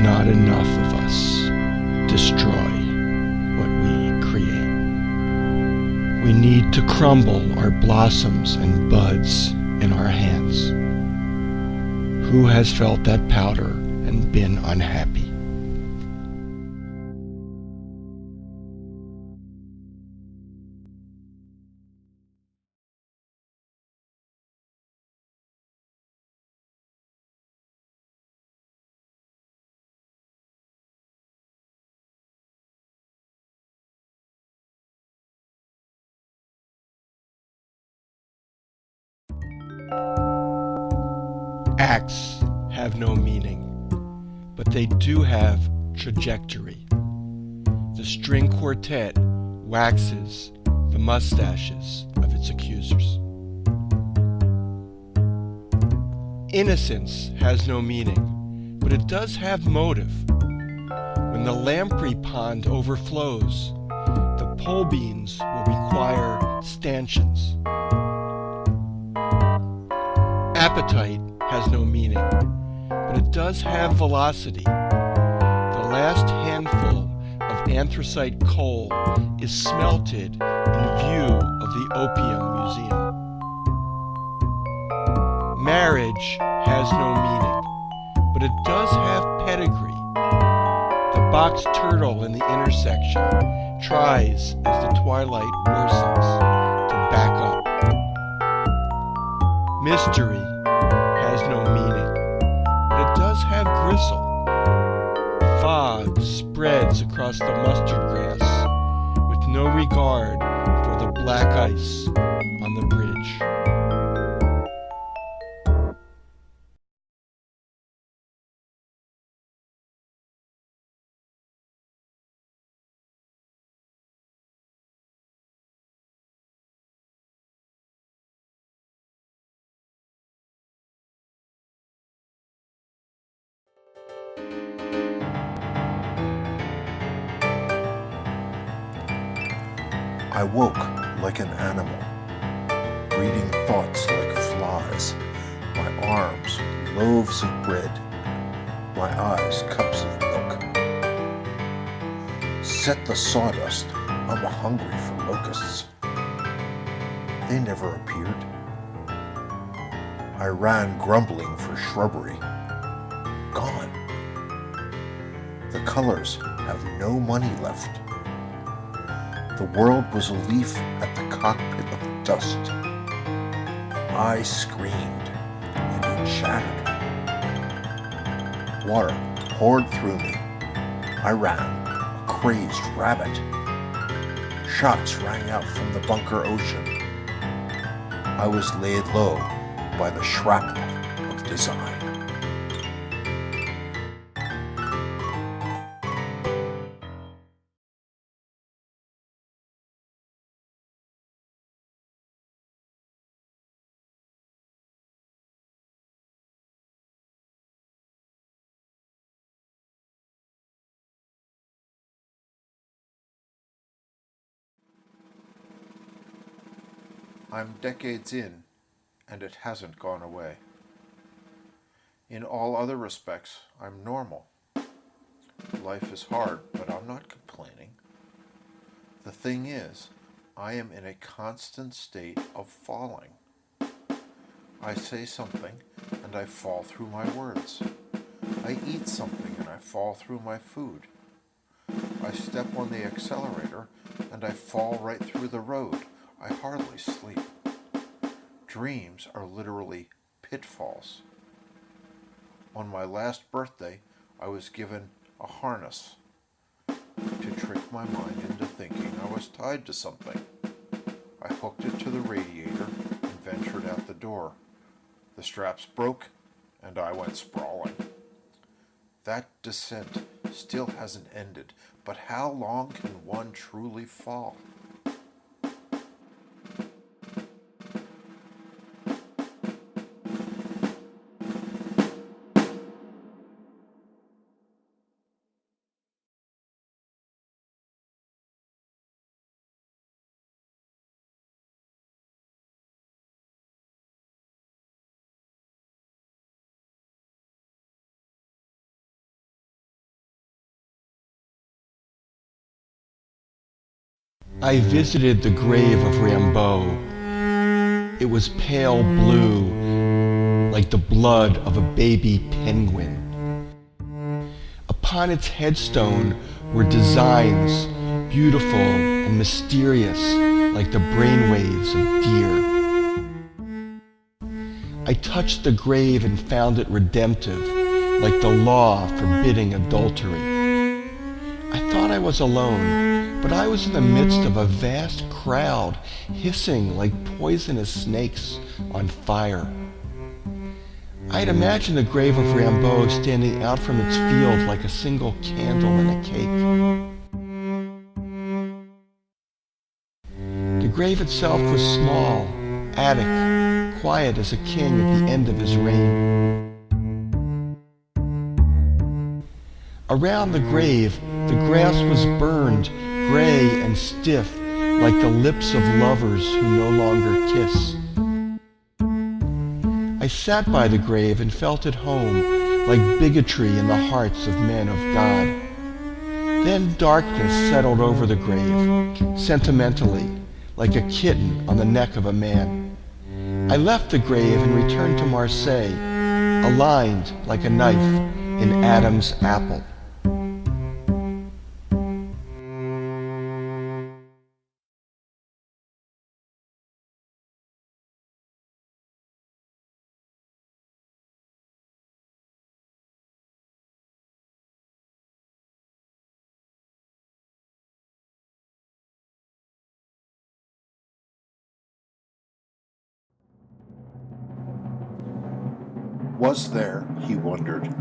not enough of us destroy what we create. We need to crumble our blossoms and buds in our hands. Who has felt that powder and been unhappy? Acts have no meaning, but they do have trajectory. The string quartet waxes the mustaches of its accusers. Innocence has no meaning, but it does have motive. When the lamprey pond overflows, the pole beans will require stanchions. Appetite has no meaning, but it does have velocity. The last handful of anthracite coal is smelted in view of the Opium Museum. Marriage has no meaning, but it does have pedigree. The box turtle in the intersection tries as the twilight worsens to back up. Mystery has no meaning, but it does have gristle. Fog spreads across the mustard grass with no regard for the black ice on the bridge. I woke like an animal, breeding thoughts like flies, my arms loaves of bread, my eyes cups of milk. Set the sawdust, I'm hungry for locusts. They never appeared. I ran grumbling for shrubbery. Gone. The colors have no money left. The world was a leaf at the cockpit of dust. I screamed, and it shattered. Water poured through me. I ran, a crazed rabbit. Shots rang out from the bunker ocean. I was laid low by the shrapnel of design. I'm decades in, and it hasn't gone away. In all other respects, I'm normal. Life is hard, but I'm not complaining. The thing is, I am in a constant state of falling. I say something, and I fall through my words. I eat something, and I fall through my food. I step on the accelerator, and I fall right through the road. I hardly sleep. Dreams are literally pitfalls. On my last birthday, I was given a harness to trick my mind into thinking I was tied to something. I hooked it to the radiator and ventured out the door. The straps broke, and I went sprawling. That descent still hasn't ended, but how long can one truly fall? I visited the grave of Rimbaud. It was pale blue, like the blood of a baby penguin. Upon its headstone were designs, beautiful and mysterious, like the brainwaves of deer. I touched the grave and found it redemptive, like the law forbidding adultery. I thought I was alone, but I was in the midst of a vast crowd, hissing like poisonous snakes on fire. I had imagined the grave of Rimbaud standing out from its field like a single candle in a cake. The grave itself was small, attic, quiet as a king at the end of his reign. Around the grave, the grass was burned, gray and stiff, like the lips of lovers who no longer kiss. I sat by the grave and felt at home, like bigotry in the hearts of men of God. Then darkness settled over the grave, sentimentally, like a kitten on the neck of a man. I left the grave and returned to Marseille, aligned like a knife in Adam's apple. Was there, he wondered,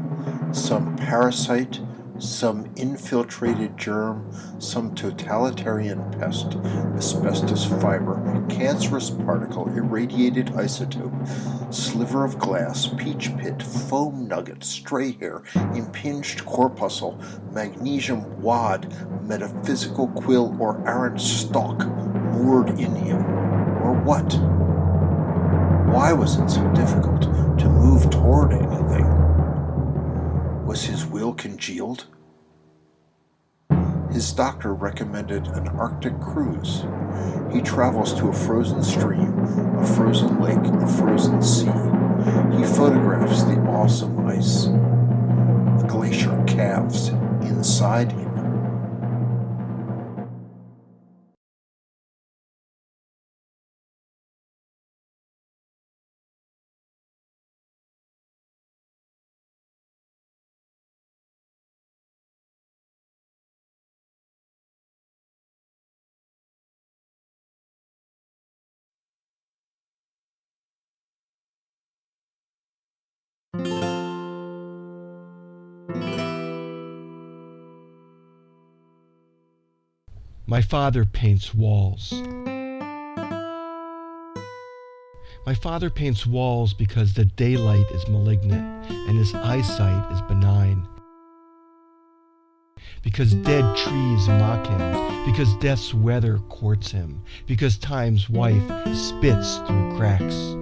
some parasite, some infiltrated germ, some totalitarian pest, asbestos fiber, cancerous particle, irradiated isotope, sliver of glass, peach pit, foam nugget, stray hair, impinged corpuscle, magnesium wad, metaphysical quill, or arrant stalk moored in him? Or what? Why was it so difficult to move toward anything? Was his will congealed? His doctor recommended an Arctic cruise. He travels to a frozen stream, a frozen lake, a frozen sea. He photographs the awesome ice. A glacier calves inside him. My father paints walls. My father paints walls because the daylight is malignant and his eyesight is benign. Because dead trees mock him, because death's weather courts him, because time's wife spits through cracks.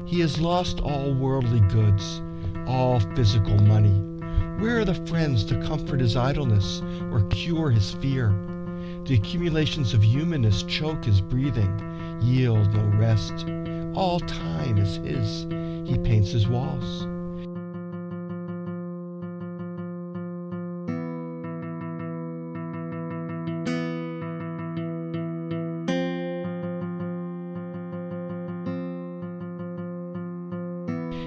He has lost all worldly goods, all physical money. Where are the friends to comfort his idleness or cure his fear? The accumulations of humanness choke his breathing, yield no rest. All time is his. He paints his walls.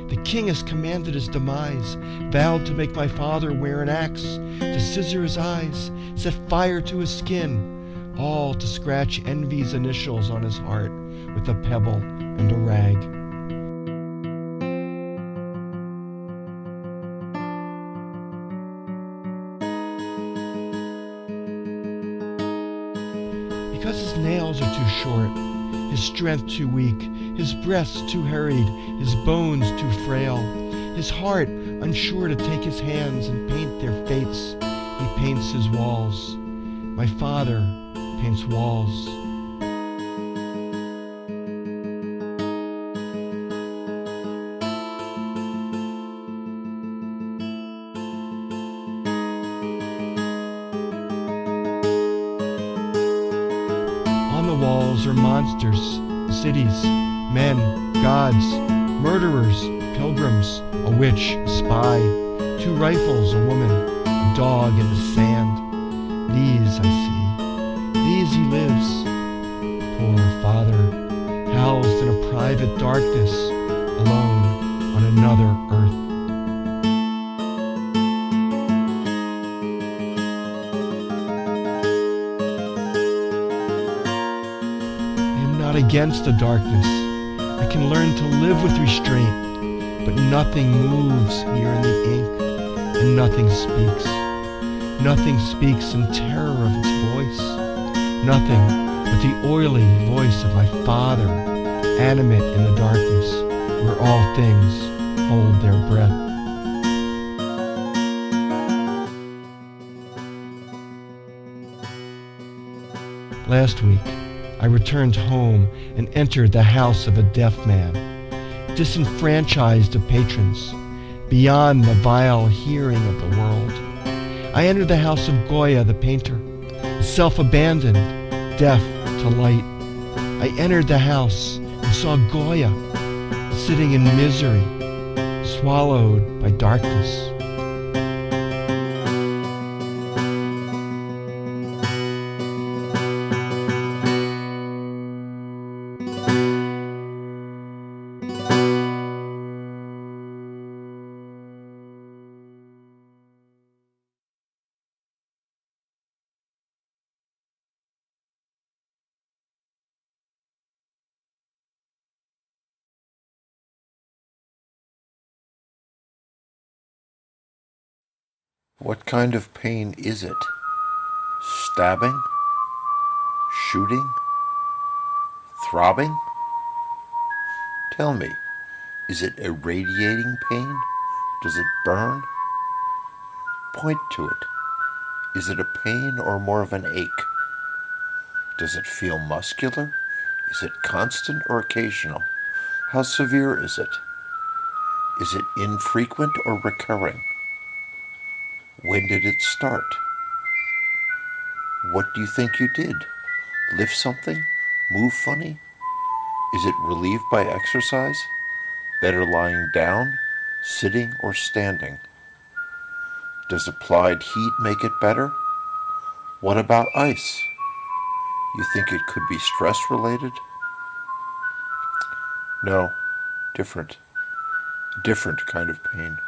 The king has commanded his demise, vowed to make my father wear an axe, to scissor his eyes, set fire to his skin, all to scratch envy's initials on his heart with a pebble and a rag. Because his nails are too short, his strength too weak, his breasts too hurried, his bones too frail, his heart unsure to take his hands and paint their fates, he paints his walls. My father paints walls. walls are monsters, cities, men, gods, murderers, pilgrims, a witch, a spy, 2 rifles, a woman, a dog in the sand. These I see, these he lives. Poor father, housed in a private darkness, alone on another earth. I am not against the darkness. I can learn to live with restraint, but nothing moves here in the ink, and nothing speaks. Nothing speaks in terror of its voice. Nothing but the oily voice of my father, animate in the darkness, where all things hold their breath. Last week, I returned home and entered the house of a deaf man, disenfranchised of patrons, beyond the vile hearing of the world. I entered the house of Goya the painter, self-abandoned, deaf to light. I entered the house and saw Goya sitting in misery, swallowed by darkness. What kind of pain is it? Stabbing? Shooting? Throbbing? Tell me, is it a radiating pain? Does it burn? Point to it. Is it a pain or more of an ache? Does it feel muscular? Is it constant or occasional? How severe is it? Is it infrequent or recurring? When did it start? What do you think you did? Lift something? Move funny? Is it relieved by exercise? Better lying down, sitting, or standing? Does applied heat make it better? What about ice? You think it could be stress related? No, different. A different kind of pain.